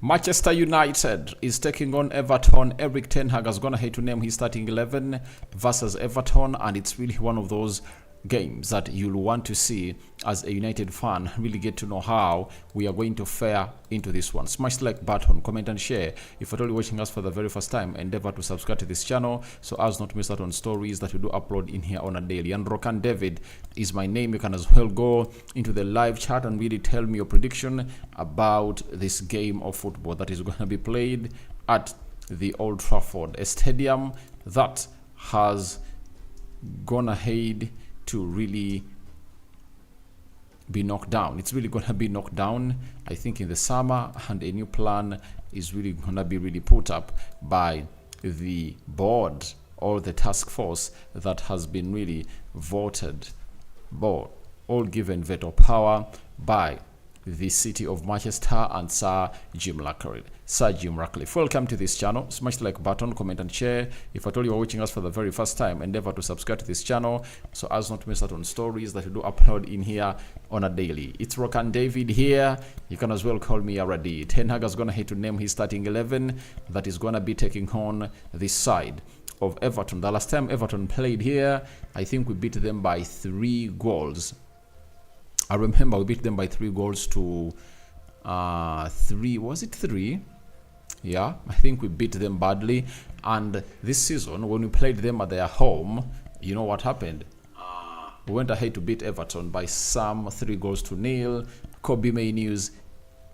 Manchester United is taking on Everton. Eric Ten Hag has gone ahead to name his starting 11 versus Everton, and it's really one of those games that you'll want to see as a United fan, really get to know how we are going to fare into this one. Smash the like button, comment and share. If you're only watching us for the very first time, endeavor to subscribe to this channel so as not to miss out on stories that we do upload in here on a daily. And Rokan David is my name. You can as well go into the live chat and really tell me your prediction about this game of football that is going to be played at the Old Trafford, a stadium that has gone ahead to really be knocked down. It's really going to be knocked down, I think, in the summer, and a new plan is really going to be put up by the board or the task force that has been really voted, but all given veto power by the city of Manchester and Sir Jim Ratcliffe. Welcome to this channel. Smash the like button, comment and share. If at all you are watching us for the very first time, endeavor to subscribe to this channel so as not to miss out on stories that we do upload in here on a daily. It's Rokan David here. You can as well call me Aradi. Ten Hag is going to hate to name his starting 11 that is going to be taking on this side of Everton. The last time Everton played here, I think we beat them by 3 goals. I remember we beat them by 3 goals to 3. Was it 3? Yeah, I think we beat them badly. And this season, when we played them at their home, you know what happened? We went ahead to beat Everton by some 3 goals to 0. Kobe Mainu's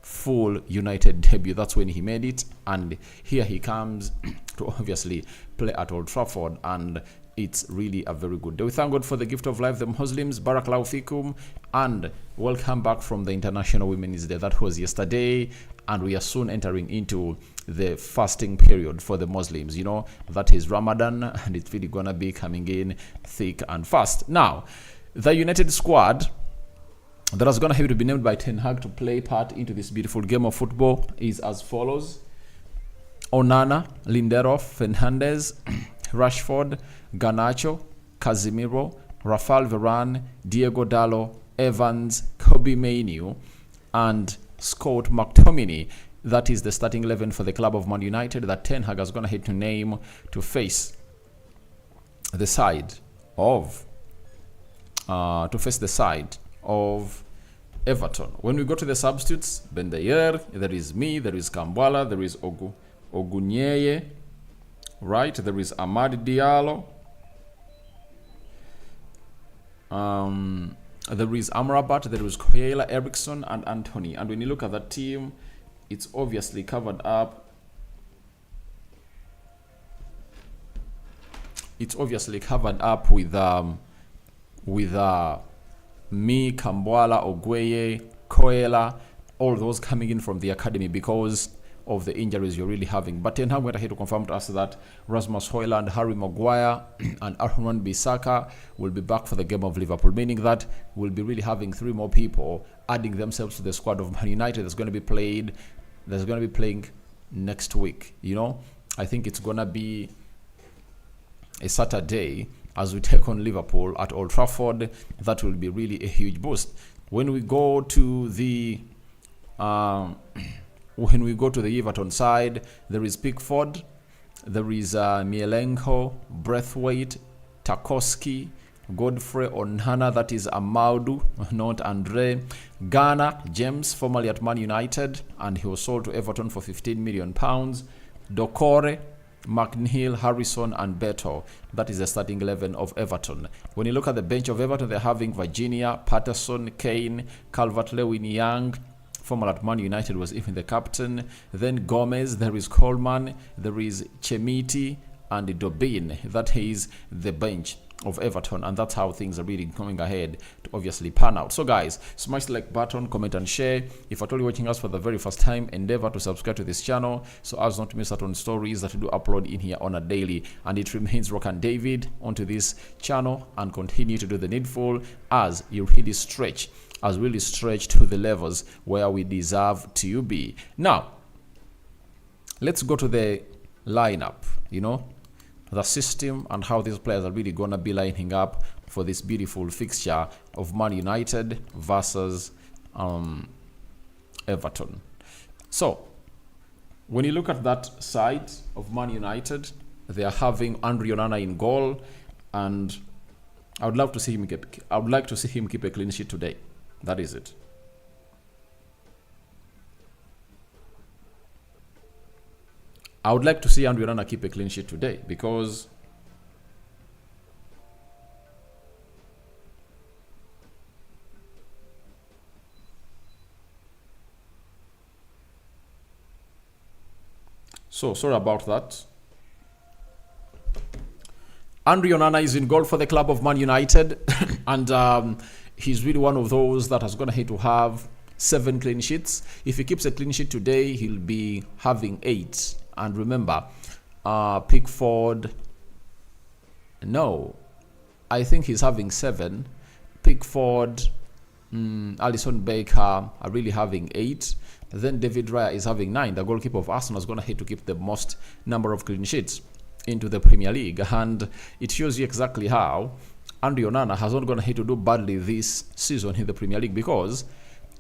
full United debut, that's when he made it. And here he comes to obviously play at Old Trafford, and it's really a very good day. We thank God for the gift of life, the Muslims. Barakallahu fikum, and welcome back from the International Women's Day. That was yesterday, and we are soon entering into the fasting period for the Muslims. You know, that is Ramadan, and it's really gonna be coming in thick and fast. Now, the United squad that is gonna have to be named by Ten Hag to play part into this beautiful game of football is as follows: Onana, Lindelof, Fernandes, Rashford, Garnacho, Casemiro, Rafael Varane, Diego Dallo, Evans, Kobe Mainoo, and Scott McTominay. That is the starting 11 for the club of Man United that Ten Hag is going to hit to name to face the side of Everton. When we go to the substitutes, Bendayer, there is me, there is Kambwala, there is Ogunyeye, right? There is Amad Diallo. There is Amrabat, there is Koyela, Eriksson, and Anthony. And when you look at that team, it's obviously covered up. It's obviously covered up with me, Kambwala, Ogweye, Koyela, all those coming in from the academy because of the injuries you're really having. But Ten Hag went ahead to confirm to us that Rasmus Højlund, Harry Maguire, and Aaron Bissaka will be back for the game of Liverpool, meaning that we'll be really having 3 more people adding themselves to the squad of Man United that's going to be playing next week. You know, I think it's going to be a Saturday as we take on Liverpool at Old Trafford. That will be really a huge boost. When we go to the Everton side, there is Pickford, there is Mielenko, Braithwaite, Tarkowski, Godfrey Onana, that is Amaudu, not Andre, Ghana, James, formerly at Man United, and he was sold to Everton for £15 million. Dokore, McNeil, Harrison, and Beto. That is the starting 11 of Everton. When you look at the bench of Everton, they're having Virginia, Patterson, Kane, Calvert-Lewin, Young, former at Man United, was even the captain. Then Gomez, there is Coleman, there is Chemiti, and Dobin. That is the bench of Everton, and that's how things are really going ahead to obviously pan out. So guys, smash the like button, comment and share. If at all you're watching us for the very first time, endeavor to subscribe to this channel so as not to miss out on stories that we do upload in here on a daily. And it remains Rokan David onto this channel, and continue to do the needful as you really stretch to the levels where we deserve to be. Now, let's go to the lineup, you know, the system and how these players are really going to be lining up for this beautiful fixture of Man United versus Everton. So, when you look at that side of Man United, they are having Andre Onana in goal, and I would like to see him keep a clean sheet today. That is it. I would like to see Andre Onana keep a clean sheet today because sorry about that. Andre Onana is in goal for the club of Man United, and he's really one of those that is going to hate to have 7 clean sheets. If he keeps a clean sheet today, he'll be having 8. And remember, Pickford, no, I think he's having 7. Pickford, Alisson Becker are really having 8. Then David Raya is having 9. The goalkeeper of Arsenal is going to hate to keep the most number of clean sheets into the Premier League, and it shows you exactly how Andre Onana has not going to hate to do badly this season in the Premier League, because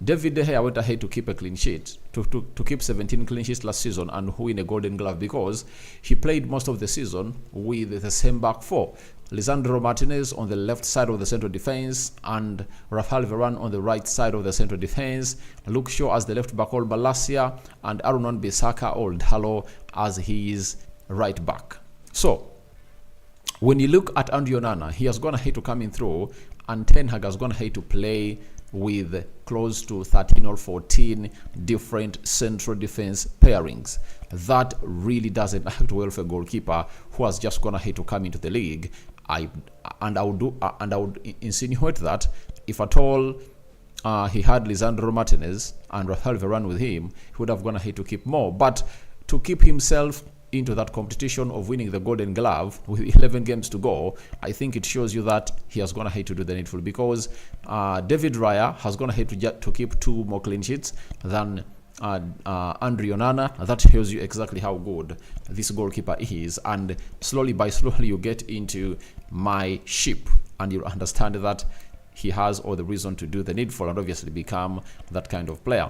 David De Gea went ahead to keep a clean sheet, to keep 17 clean sheets last season and win a Golden Glove, because he played most of the season with the same back four. Lisandro Martinez on the left side of the central defense and Rafael Varane on the right side of the central defense. Luke Shaw as the left back all Malacia, and Aaron Wan-Bissaka or Dalo as his right back. So when you look at Andre Onana, he has gone ahead to come in through, and Ten Hag has gone ahead to play with close to 13 or 14 different central defense pairings. That really doesn't act well for a goalkeeper who has just gone ahead to come into the league. I would insinuate that if at all he had Lisandro Martinez and Rafael Varane with him, he would have gone ahead to keep more. But to keep himself into that competition of winning the Golden Glove with 11 games to go, I think it shows you that he has gone ahead to do the needful, because David Raya has gone ahead to keep 2 more clean sheets than Andre Onana. That shows you exactly how good this goalkeeper is, and slowly you get into my ship and you understand that he has all the reason to do the needful and obviously become that kind of player.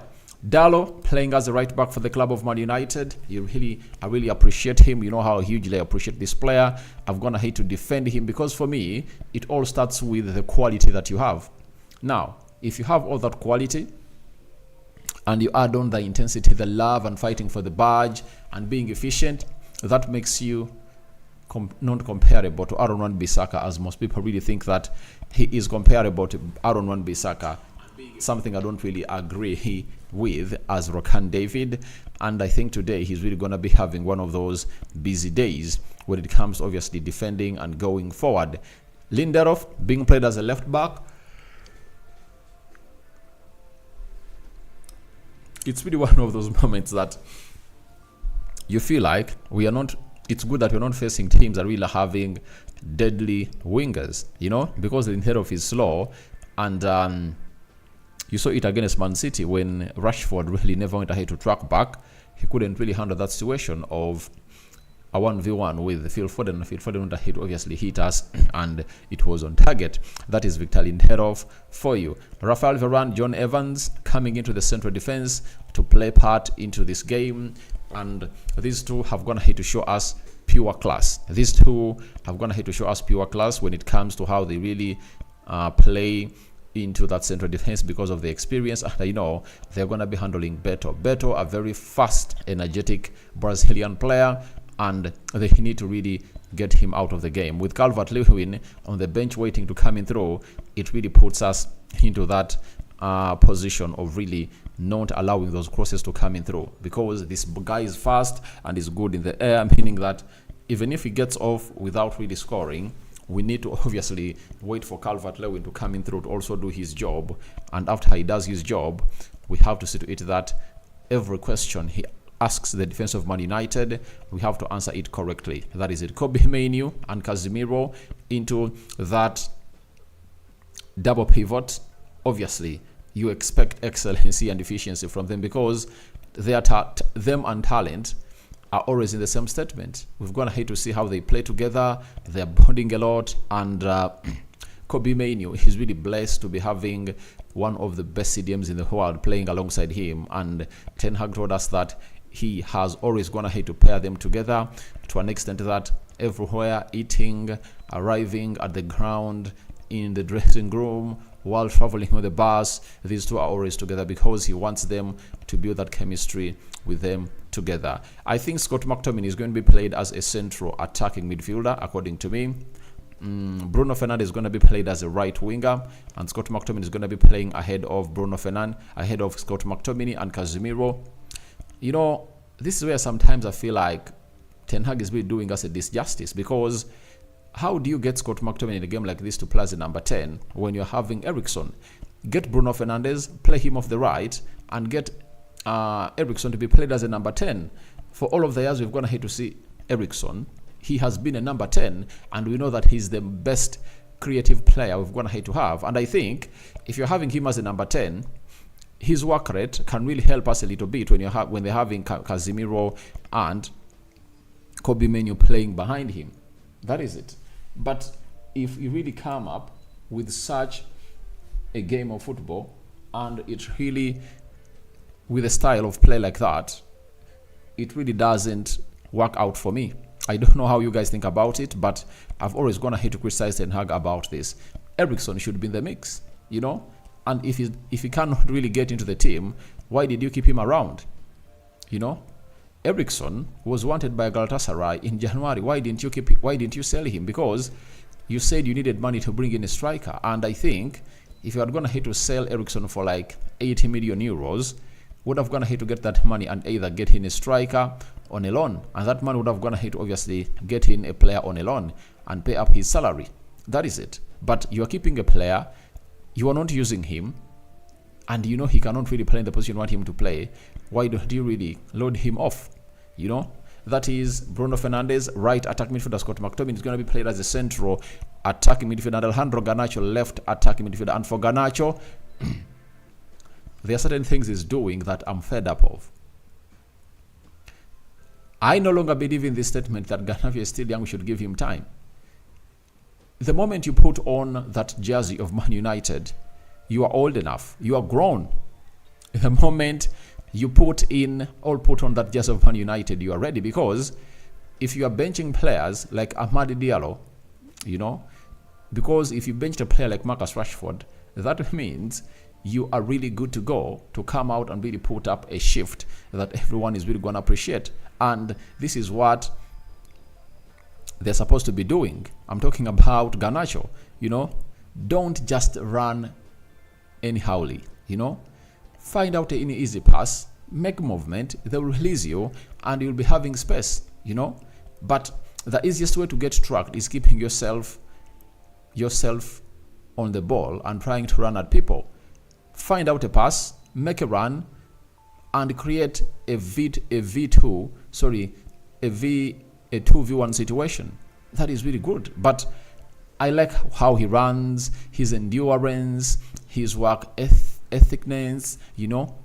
Dalo playing as a right back for the club of Man United. I really appreciate him. You know how hugely I appreciate this player. I've gone ahead to defend him because for me, it all starts with the quality that you have. Now, if you have all that quality and you add on the intensity, the love and fighting for the badge and being efficient, that makes you not comparable to Aaron Wan-Bissaka, as most people really think that he is comparable to Aaron Wan-Bissaka. Something I don't really agree with as Rokan David, and I think today he's really going to be having one of those busy days when it comes obviously defending and going forward. Lindelof being played as a left back. It's really one of those moments that you feel like it's good that we're not facing teams that really are having deadly wingers, because Lindelof is slow, and you saw it against Man City when Rashford really never went ahead to track back. He couldn't really handle that situation of a 1v1 with Phil Foden. Phil Foden went ahead to obviously hit us, and it was on target. That is Victor Lindelof for you. Rafael Varane, John Evans coming into the central defense to play part into this game, and these two have gone ahead to show us pure class. These two have gone ahead to show us pure class when it comes to how they really play into that central defense because of the experience, and I know they're going to be handling Beto. Beto, a very fast, energetic Brazilian player, and they need to really get him out of the game. With Calvert-Lewin on the bench waiting to come in through, it really puts us into that position of really not allowing those crosses to come in through, because this guy is fast and is good in the air, meaning that even if he gets off without really scoring, we need to obviously wait for Calvert-Lewin to come in through to also do his job. And after he does his job, we have to see to it that every question he asks the defense of Man United, we have to answer it correctly. That is it. Kobe Mainoo and Casemiro into that double pivot. Obviously, you expect excellency and efficiency from them because them and talent are always in the same statement. We've gone ahead to see how they play together. They're bonding a lot, and Kobe Mainoo, he's really blessed to be having one of the best CDMs in the world playing alongside him. And Ten Hag told us that he has always gone ahead to pair them together to an extent that everywhere, eating, arriving at the ground, in the dressing room, while traveling on the bus, these two are always together because he wants them to build that chemistry with them together. I think Scott McTominay is going to be played as a central attacking midfielder, according to me. Bruno Fernandes is going to be played as a right winger, and Scott McTominay is going to be playing ahead of Scott McTominay and Casemiro. You know, this is where sometimes I feel like Ten Hag is really doing us a disjustice, because how do you get Scott McTominay in a game like this to play as a number 10 when you're having Eriksen? Get Bruno Fernandes, play him off the right, and get Eriksen to be played as a number 10. For all of the years we've gone ahead to see Eriksen, he has been a number 10, and we know that he's the best creative player we've gone ahead to have. And I think if you're having him as a number 10, his work rate can really help us a little bit when they're having Casemiro and Kobe Menu playing behind him. That is it. But if you really come up with such a game of football, and it really, with a style of play like that, it really doesn't work out for me. I don't know how you guys think about it, but I've always gone ahead to criticize Ten Hag about this. Eriksen should be in the mix, you know? And if he cannot really get into the team, why did you keep him around? You know? Eriksen was wanted by Galatasaray in January. Why didn't you sell him? Because you said you needed money to bring in a striker. And I think if you had gone ahead to sell Eriksen for like 80 million euros, would have gone ahead to get that money and either get in a striker on a loan. And that money would have gone ahead to obviously get in a player on a loan and pay up his salary. That is it. But you are keeping a player, you are not using him, and you know he cannot really play in the position you want him to play. Why don't you really load him off? You know, that is Bruno Fernandes, right attacking midfielder. Scott McTominay is going to be played as a central attacking midfielder, and Alejandro Garnacho left attacking midfielder. And for Garnacho, there are certain things he's doing that I'm fed up of. I no longer believe in this statement that Garnacho is still young, we should give him time. The moment you put on that jersey of Man United, you are old enough, you are grown. The moment you put on that jersey of Man United, you are ready. Because if you are benching players like Amadi Diallo, you know, because if you benched a player like Marcus Rashford, that means you are really good to go to come out and really put up a shift that everyone is really going to appreciate. And this is what they're supposed to be doing. I'm talking about Garnacho, you know. Don't just run anyhowly, you know. Find out any easy pass, make movement, they will release you, and you'll be having space, you know. But the easiest way to get tracked is keeping yourself on the ball and trying to run at people. Find out a pass, make a run, and create a 2v1 situation. That is really good. But I like how he runs, his endurance, his work ethicness, you know,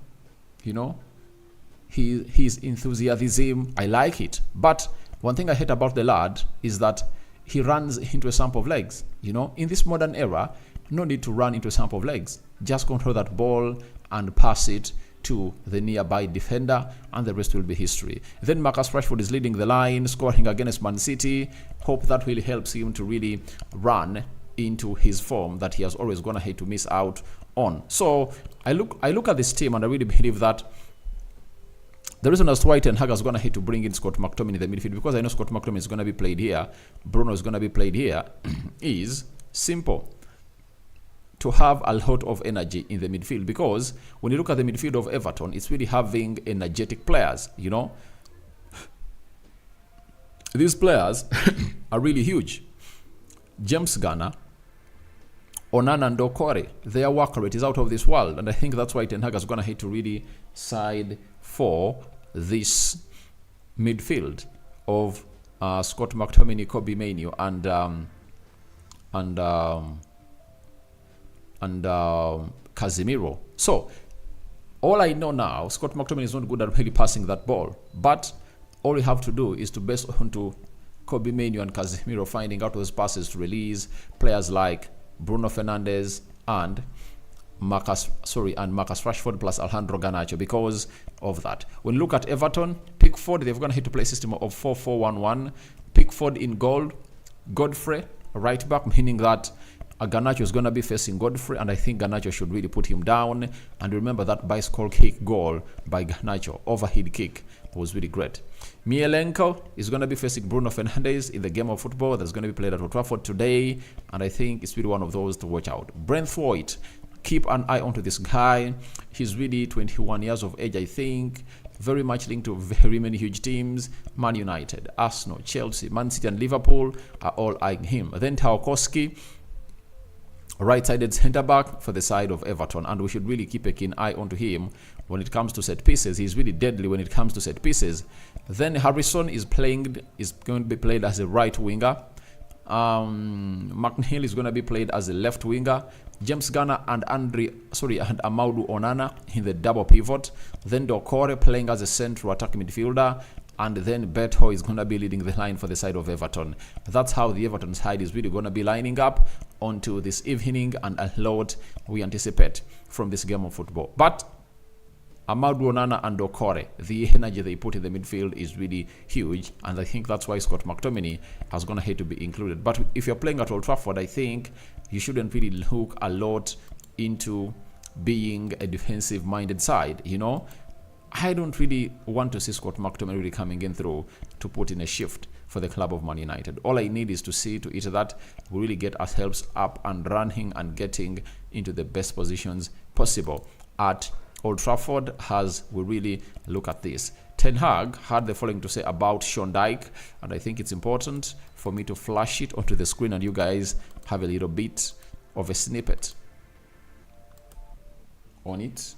his enthusiasm. I like it. But one thing I hate about the lad is that he runs into a sump of legs. You know, in this modern era, no need to run into a sump of legs. Just control that ball and pass it to the nearby defender, and the rest will be history. Then Marcus Rashford is leading the line, scoring against Man City. Hope that really helps him to really run into his form that he has always gone ahead to miss out on. So I look at this team, and I really believe that the reason as to why Ten Hag has gone ahead to bring in Scott McTominay in the midfield, because I know Scott McTominay is going to be played here, Bruno is going to be played here, is simple. To have a lot of energy in the midfield, because when you look at the midfield of Everton, it's really having energetic players, you know. These players are really huge. James Garner, Onana and Doucouré, their work rate is out of this world, and I think that's why Ten Hag has gone ahead to really side for this midfield of Scott McTominay, Kobe Manu, and Casemiro. So all I know now, Scott McTominay is not good at really passing that ball, but all you have to do is to base on to Kobe Manu and Casemiro finding out those passes to release players like Bruno Fernandes and Marcus Rashford plus Alejandro Garnacho because of that. When you look at Everton, Pickford, they're going to hit to play a system of 4-4-1-1. Pickford in goal, Godfrey right back, meaning that Garnacho is going to be facing Godfrey, and I think Garnacho should really put him down. And remember that bicycle kick goal by Garnacho, overhead kick, was really great. Mielenko is going to be facing Bruno Fernandes in the game of football that's going to be played at Old Trafford today, and I think it's really one of those to watch out. Brentford, keep an eye onto this guy. He's really 21 years of age, I think. Very much linked to very many huge teams. Man United, Arsenal, Chelsea, Man City, and Liverpool are all eyeing him. Then Tarkowski, right-sided centre-back for the side of Everton, and we should really keep a keen eye onto him when it comes to set pieces. He's really deadly when it comes to set pieces. Then Harrison is going to be played as a right winger. McNeil is going to be played as a left winger. James Garner and Amadou Onana in the double pivot. Then Doucouré playing as a central attacking midfielder. And then Beto is going to be leading the line for the side of Everton. That's how the Everton side is really going to be lining up onto this evening, and a lot we anticipate from this game of football. But Amadou Onana and Doucouré, the energy they put in the midfield is really huge, and I think that's why Scott McTominay has going to have to be included. But if you're playing at Old Trafford, I think you shouldn't really look a lot into being a defensive-minded side, you know. I don't really want to see Scott McTominay really coming in through to put in a shift for the club of Man United. All I need is to see to it that we really get ourselves up and running and getting into the best positions possible at Old Trafford as we really look at this. Ten Hag had the following to say about Sean Dyche, and I think it's important for me to flash it onto the screen and you guys have a little bit of a snippet on it.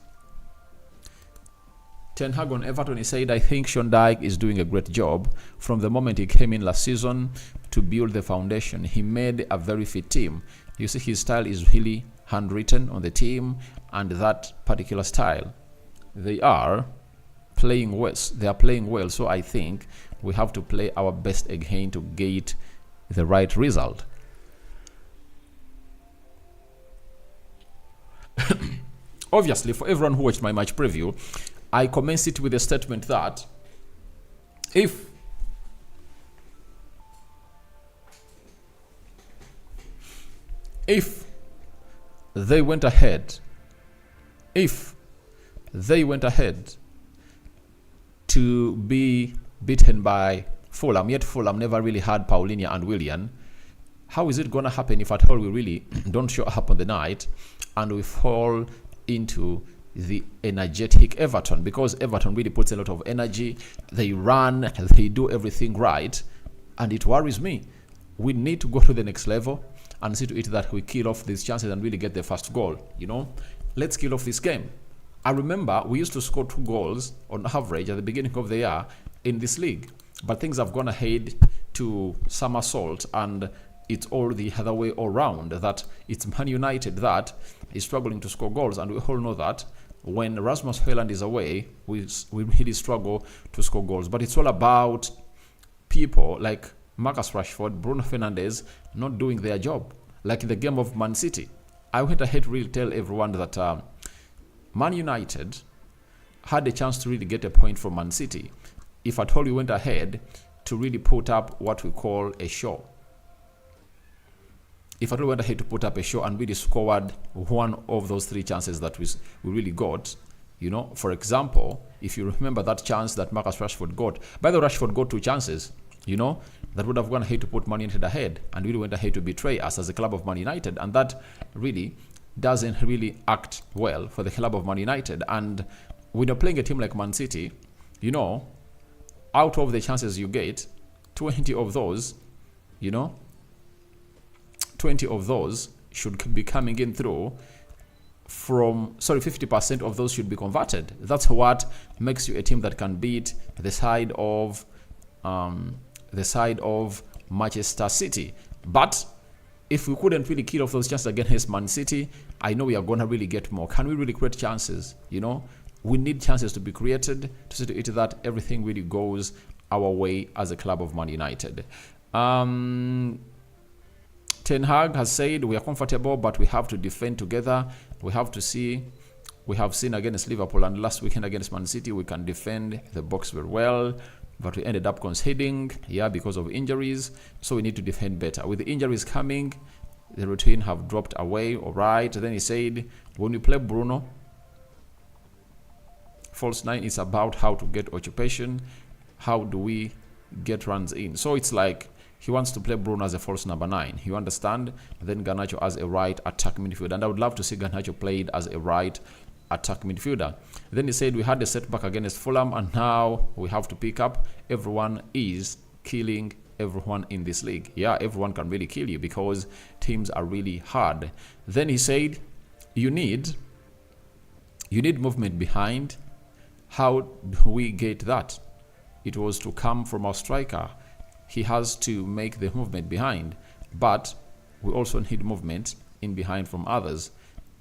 Ten Hag on Everton, he said, I think Sean Dyche is doing a great job. From the moment he came in last season to build the foundation, he made a very fit team. You see, his style is really handwritten on the team, and that particular style, they are playing well. So I think we have to play our best again to get the right result. Obviously, for everyone who watched my match preview, I commence it with a statement that if they went ahead to be beaten by Fulham, yet Fulham never really had Paulinho and Willian, how is it going to happen if at all we really don't show up on the night and we fall into the energetic Everton? Because Everton really puts a lot of energy, they run, they do everything right, and it worries me. We need to go to the next level and see to it that we kill off these chances and really get the first goal. You know, let's kill off this game. I remember we used to score 2 goals on average at the beginning of the year in this league, but things have gone ahead to somersault, and it's all the other way around, that it's Man United that is struggling to score goals, and we all know that when Rasmus Højlund is away, we really struggle to score goals. But it's all about people like Marcus Rashford, Bruno Fernandes not doing their job. Like in the game of Man City, I went ahead to really tell everyone that Man United had a chance to really get a point from Man City if at all we went ahead to really put up what we call a show. If at all we went ahead to put up a show and really scored one of those 3 chances that we really got, you know, for example, if you remember that chance that Marcus Rashford got, by the way, Rashford got 2 chances, you know, that would have gone ahead to put Man United ahead and really went ahead to betray us as a club of Man United, and that really doesn't really act well for the club of Man United. And when you're playing a team like Man City, you know, out of the chances you get, 20 of those, you know, 20 of those should be coming in through from, 50% of those should be converted. That's what makes you a team that can beat the side of Manchester City. But if we couldn't really kill off those chances against Man City, I know we are going to really get more. Can we really create chances? You know, we need chances to be created to see to it that everything really goes our way as a club of Man United. Ten Hag has said we are comfortable, but we have to defend together we have to see. We have seen against Liverpool and last weekend against Man City, we can defend the box very well, but we ended up conceding, because of injuries. So we need to defend better. With the injuries coming, the routine have dropped away. All right. Then he said, when we play Bruno, false 9 is about how to get occupation. How do we get runs in? So it's like he wants to play Bruno as a false number 9. You understand? Then Garnacho as a right attack midfielder. And I would love to see Garnacho played as a right attack midfielder. Then he said we had a setback against Fulham and now we have to pick up. Everyone is killing everyone in this league. Yeah, everyone can really kill you because teams are really hard. Then he said you need movement behind. How do we get that? It was to come from our striker. He has to make the movement behind, but we also need movement in behind from others.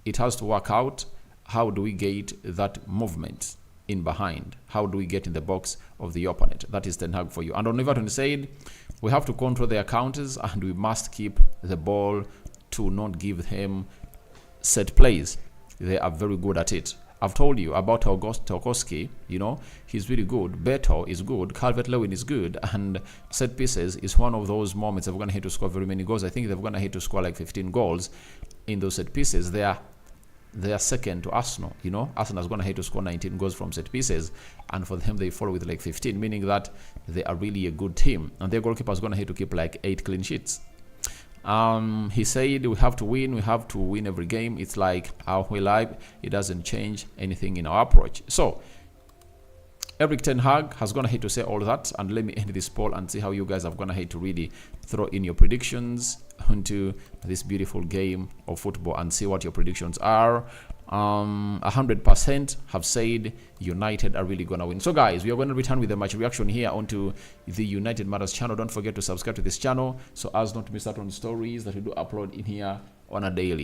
It has to work out. How do we get that movement in behind? How do we get in the box of the opponent? That is Ten Hag for you. And on Everton said, we have to control their counters and we must keep the ball to not give them set plays. They are very good at it. I've told you about Tarkowski, he's really good. Beto is good. Calvert-Lewin is good. And set pieces is one of those moments they're going to hit to score very many goals. I think they're going to hit to score like 15 goals in those set pieces. They are second to Arsenal. Arsenal is going to hit to score 19 goals from set pieces. And for them, they follow with like 15, meaning that they are really a good team. And their goalkeeper is going to hit to keep like 8 clean sheets. He said we have to win every game. It's like how we live. It doesn't change anything in our approach. So Eric Ten Hag has gone ahead to say all that, and let me end this poll and see how you guys have gone ahead to really throw in your predictions into this beautiful game of football and see what your predictions are. 100% have said United are really gonna win. So guys, we are going to return with a match reaction here onto the United Matters channel. Don't forget to subscribe to this channel so as not to miss out on stories that we do upload in here on a daily.